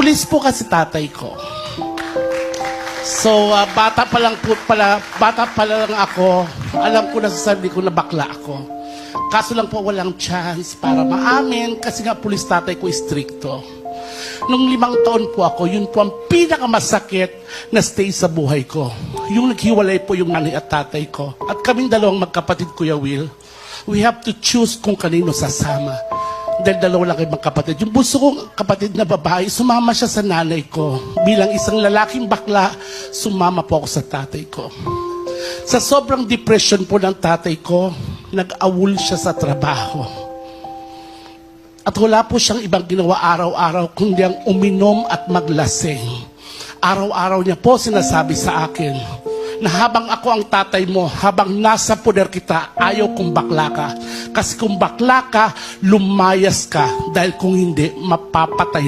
Pulis po kasi tatay ko. So, bata pa lang ako, alam ko na sa sarili ko na bakla ako. Kaso lang po walang chance para maamin kasi nga pulis tatay ko stricto. Nung 5 taon po ako, yun po ang pinakamasakit na stay sa buhay ko. Yung naghiwalay po yung nanay at tatay ko. At kaming dalawang magkapatid, Kuya Will, we have to choose kung kanino sasama. Dahil dalawa lang kayo magkapatid. Yung bunso kong kapatid na babae, sumama siya sa nanay ko. Bilang isang lalaking bakla, sumama po ako sa tatay ko. Sa sobrang depression po ng tatay ko, nag-awol siya sa trabaho. At wala po siyang ibang ginawa araw-araw kundi ang uminom at maglasing. Araw-araw niya po sinasabi sa akin na habang ako ang tatay mo, habang nasa poder kita, ayaw kong bakla ka. Kasi kung bakla ka, lumayas ka. Dahil kung hindi, mapapatay lang.